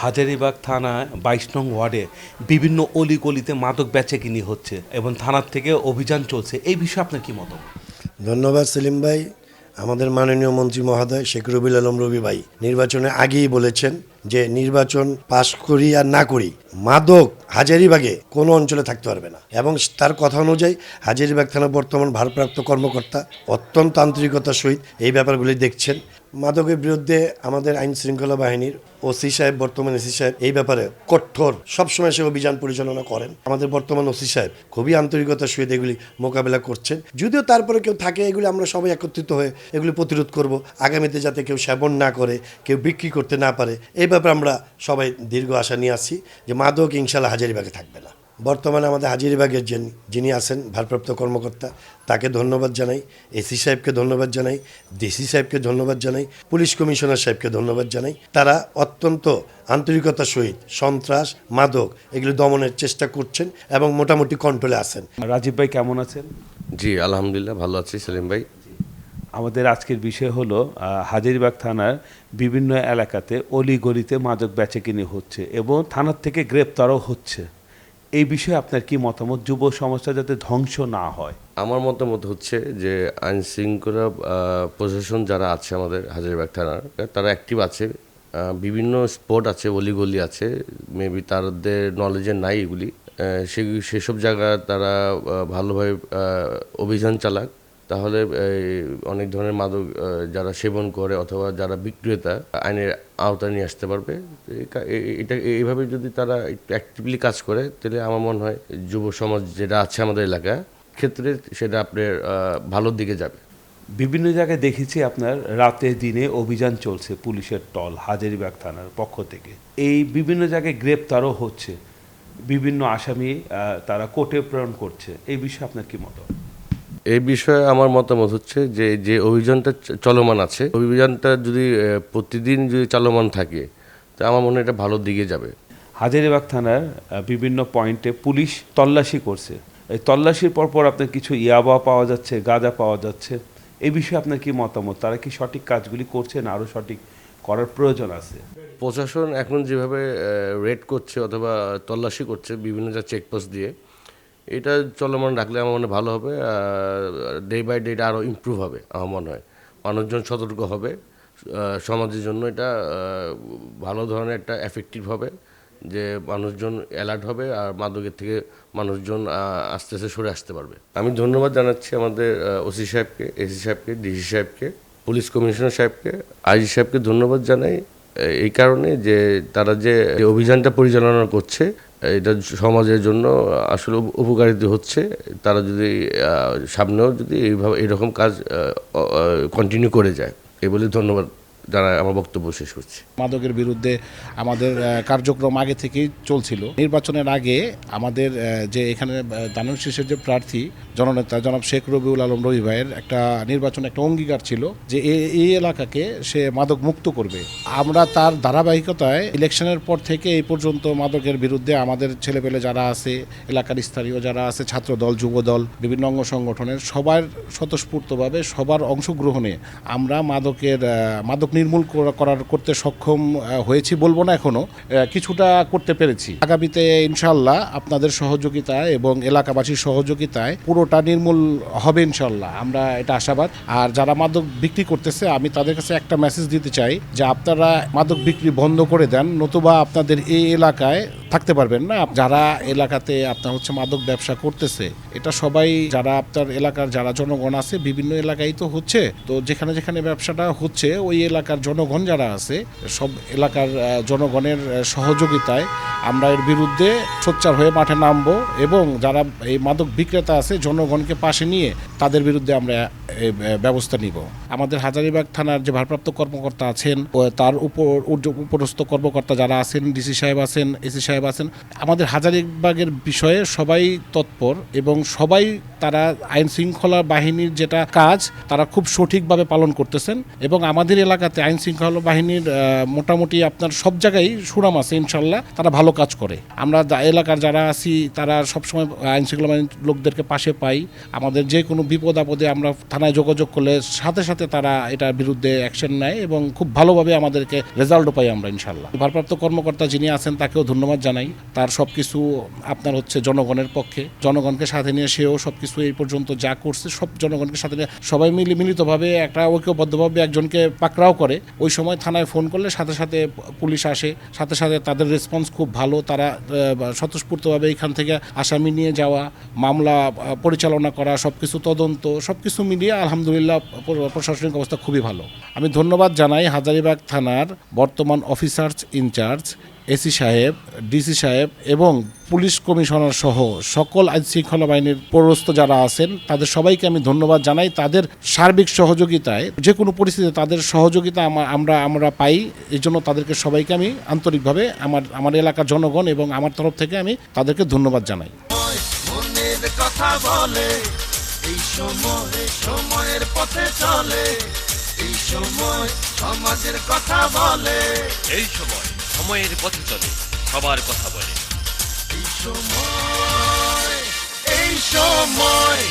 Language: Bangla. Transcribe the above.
হাজারীবাগ থানায় 22 নং ওয়ার্ডে বিভিন্ন অলিগলিতে মাদক বেচাকেনি হচ্ছে এবং থানার থেকে অভিযান চলছে, এই বিষয়ে আপনার কি মতামত? ধন্যবাদ সেলিম ভাই। আমাদের মাননীয় মন্ত্রী মহোদয় শেখ রবিউল আলম রবি ভাই নির্বাচনে আগেই বলেছেন যে নির্বাচন পাশ করি আর না করি মাদক হাজারীবাগে কোনো অঞ্চলে থাকতে পারবে না, এবং তার কথা অনুযায়ী হাজারীবাগ থানা বর্তমান ভারপ্রাপ্ত কর্মকর্তা অত্যন্ত আন্তরিকতার সহিত এই ব্যাপারগুলি দেখছেন। মাদকের বিরুদ্ধে আমাদের আইন শৃঙ্খলা বাহিনীর ওসি সাহেব, বর্তমান এসি সাহেব এই ব্যাপারে কঠোর সবসময় সে অভিযান পরিচালনা করেন। আমাদের বর্তমান ওসি সাহেব খুবই আন্তরিকতার সহিত এগুলি মোকাবেলা করছেন। যদিও তারপরে কেউ থাকে, এগুলি আমরা সবাই একত্রিত হয়ে এগুলি প্রতিরোধ করব, আগামীতে যাতে কেউ সেবন না করে, কেউ বিক্রি করতে না পারে। এই ব্যাপারে আমরা সবাই দীর্ঘ আশা নিয়ে আসছি যে মাদক ইনশাল্লাহ হাজারীবাগে থাকবে না। বর্তমানে আমাদের হাজারীবাগের যিনি আছেন ভারপ্রাপ্ত কর্মকর্তা, তাকে ধন্যবাদ জানাই, এসি সাহেবকে ধন্যবাদ জানাই, ডিসি সাহেবকে ধন্যবাদ জানাই, পুলিশ কমিশনার সাহেবকে ধন্যবাদ জানাই। তারা অত্যন্ত আন্তরিকতার সহিত সন্ত্রাস মাদক এগুলো দমনের চেষ্টা করছেন এবং মোটামুটি কন্ট্রোলে আছেন। রাজীব ভাই কেমন আছেন? জি আলহামদুলিল্লাহ ভালো আছি সেলিম ভাই। আমাদের আজকের বিষয় হলো হাজারীবাগ থানার বিভিন্ন এলাকাতে অলিগলিতে মাদক বেচাকেনি হচ্ছে এবং থানার থেকে গ্রেপ্তারও হচ্ছে, এই বিষয়ে আপনার কি মতামত? যুব সমাজটা যাতে ধ্বংস না হয়। আমার মতামত হচ্ছে যে আইন শৃঙ্খলা প্রশাসন যারা আছে আমাদের হাজারীবাগ থানার, তারা অ্যাক্টিভ আছে, বিভিন্ন স্পট আছে, অলিগলি আছে, মেবি তাদের নলেজে নাই এগুলি, সেসব জায়গা তারা ভালোভাবে অভিযান চালাক, তাহলে অনেক ধরনের মাদক যারা সেবন করে অথবা যারা বিক্রেতা আইনের আওতায় নিয়ে আসতে পারবে। এটা এইভাবে যদি তারা একটু অ্যাক্টিভলি কাজ করে তাহলে আমার মনে হয় যুব সমাজ যেটা আছে আমাদের এলাকা ক্ষেত্রে সেটা আপনার ভালোর দিকে যাবে। বিভিন্ন জায়গায় দেখেছি আপনার রাতে দিনে অভিযান চলছে, পুলিশের টল হাজারীবাগ থানার পক্ষ থেকে, এই বিভিন্ন জায়গায় গ্রেপ্তারও হচ্ছে, বিভিন্ন আসামি তারা কোর্টে প্রেরণ করছে, এই বিষয়ে আপনার কি মত? এই বিষয়ে আমার মতামত হচ্ছে যে যে অভিযানটা চলমান আছে, অভিযানটা যদি প্রতিদিন যদি চলমান থাকে তা আমার মনে হয় এটা ভালোর দিকে যাবে। হাজারীবাগ থানার বিভিন্ন পয়েন্টে পুলিশ তল্লাশি করছে, এই তল্লাশির পরপর আপনার কিছু ইয়াবা পাওয়া যাচ্ছে, গাঁজা পাওয়া যাচ্ছে, এই বিষয়ে আপনার কি মতামত? তারা কি সঠিক কাজগুলি করছে না আরও সঠিক করার প্রয়োজন আছে? প্রশাসন এখন যেভাবে রেড করছে অথবা তল্লাশি করছে বিভিন্ন যা চেকপোস্ট দিয়ে, এটা চলমান রাখলে আমার মনে হয় ভালো হবে, ডে বাই ডে আরও ইমপ্রুভ হবে। আমার মনে হয় মানুষজন সতর্ক হবে, সমাজের জন্য এটা ভালো ধরনের একটা এফেক্টিভ হবে, যে মানুষজন অ্যালার্ট হবে আর মাদকের থেকে মানুষজন আস্তে আস্তে সরে আসতে পারবে। আমি ধন্যবাদ জানাচ্ছি আমাদের ওসি সাহেবকে, এসি সাহেবকে, ডিসি সাহেবকে, পুলিশ কমিশনার সাহেবকে, আইজি সাহেবকে ধন্যবাদ জানাই এই কারণে যে তারা যে অভিযানটা পরিচালনা করছে এটা সমাজের জন্য আসলে উপকারিত হচ্ছে। তারা যদি সামনেও যদি এইভাবে এরকম কাজ কন্টিনিউ করে যায়, এই বলে ধন্যবাদ জানাই আমার বক্তব্য শেষ করছি। মাদকের বিরুদ্ধে আমাদের কার্যক্রম আগে থেকেই চলছিল। নির্বাচনের আগে আমাদের যে এখানে দানব শীর্ষের যে প্রার্থী জননেতা জনাব শেখ রবিউল আলম রবি ভাইয়ের একটা অঙ্গীকার ছিল যে এই এলাকাকে সে মাদক মুক্ত করবে। আমরা তার ধারাবাহিকতায় ইলেকশনের পর থেকে এই পর্যন্ত মাদকের বিরুদ্ধে আমাদের ছেলেপেলে যারা আছে, এলাকার স্থানীয় যারা আছে, ছাত্র দল, যুব দল, বিভিন্ন অঙ্গ সংগঠনের সবার স্বতঃস্ফূর্তভাবে সবার অংশগ্রহণে আমরা মাদক নির্মূল করতে সক্ষম হয়েছি বলবো না, এখনো কিছুটা করতে পেরেছি। আগামীতে ইনশাল্লাহ আপনাদের সহযোগিতায় এবং এলাকাবাসীর সহযোগিতায় পুরোটা নির্মূল হবে ইনশাল্লাহ, আমরা এটা আশাবাদ। আর যারা মাদক বিক্রি করতেছে আমি তাদের কাছে একটা মেসেজ দিতে চাই যে আপনারা মাদক বিক্রি বন্ধ করে দেন, নতুবা আপনাদের এই এলাকায় থাকতে পারবেন না। যারা এলাকাতে আপনার মাদক ব্যবসা করতেছে, এটা সবাই যারা আপনার এলাকার যারা জনগণ আছে, বিভিন্ন এলাকায় তো হচ্ছে, তো যেখানে যেখানে ব্যবসাটা হচ্ছে ওই এলাকার জনগণ যারা আছে, সব এলাকার জনগণের সহযোগিতায় আমরা এর বিরুদ্ধে সোচ্চার হয়ে মাঠে নামবো এবং যারা এই মাদক বিক্রেতা আছে জনগণকে পাশে নিয়ে তাদের বিরুদ্ধে আমরা ব্যবস্থা নিব। আমাদের হাজারীবাগ থানার যে ভারপ্রাপ্ত কর্মকর্তা আছেন, তার উপরস্থ কর্মকর্তা যারা আছেন, ডিসি সাহেব আছেন, এসি সাহেব আছেন, আমাদের হাজারীবাগের বিষয়ে সবাই তৎপর এবং সবাই তারা আইন শৃঙ্খলা বাহিনীর যেটা কাজ তারা খুব সঠিকভাবে পালন করতেছেন এবং আমাদের এলাকাতে আইন শৃঙ্খলা বাহিনীর মোটামুটি আপনার সব জায়গায় সুনাম আছে ইনশাল্লাহ, তারা ভালো কাজ করে। আমরা এলাকার যারা আছি তারা সবসময় আইনশৃঙ্খলা বাহিনীর লোকদেরকে পাশে পাই। আমাদের যে কোনো বিপদ আপদে আমরা থানায় যোগাযোগ করলে সাথে সাথে তারা এটার বিরুদ্ধে অ্যাকশন নেয় এবং খুব ভালোভাবে আমাদেরকে রেজাল্টও পাই আমরা ইনশাল্লাহ। ভারপ্রাপ্ত কর্মকর্তা যিনি আছেন তাকেও ধন্যবাদ জানাই। তার সব কিছু আপনার হচ্ছে জনগণের পক্ষে, জনগণকে সাথে নিয়ে সেও সব কিছু এই পর্যন্ত যা করছে সব জনগণকে সাথে নিয়ে সবাই মিলিতভাবে একটা ঐক্যবদ্ধভাবে একজনকে পাকড়াও করে। ওই সময় থানায় ফোন করলে সাথে সাথে পুলিশ আসে, সাথে সাথে তাদের রেসপন্স খুব ভালো। তারা স্বতঃস্ফূর্তভাবে এখান থেকে আসামি নিয়ে যাওয়া, মামলা পরিচালনা করা, সব কিছু তদন্ত সব কিছু মিলিয়ে আলহামদুলিল্লাহ প্রশাসনিক অবস্থা খুবই ভালো। আমি ধন্যবাদ জানাই হাজারীবাগ থানার বর্তমান অফিসার্স ইনচার্জ, এসি সাহেব, ডিসি সাহেব এবং পুলিশ কমিশনার সহ সকল আইন শৃঙ্খলা বাহিনীর পৌরস্থ যারা আছেন তাদের সবাইকে আমি ধন্যবাদ জানাই। তাদের সার্বিক সহযোগিতায় যে কোনো পরিস্থিতিতে তাদের সহযোগিতা আমরা পাই। এই জন্য তাদেরকে সবাইকে আমি আন্তরিকভাবে আমার এলাকার জনগণ এবং আমার তরফ থেকে আমি তাদেরকে ধন্যবাদ জানাই। মনের কথা বলে এই সময়ের পথে চলে, এই সময় সমাজের কথা বলে, এই সময় সময়ের পথে চলে, সবার কথা বলে। এই সময়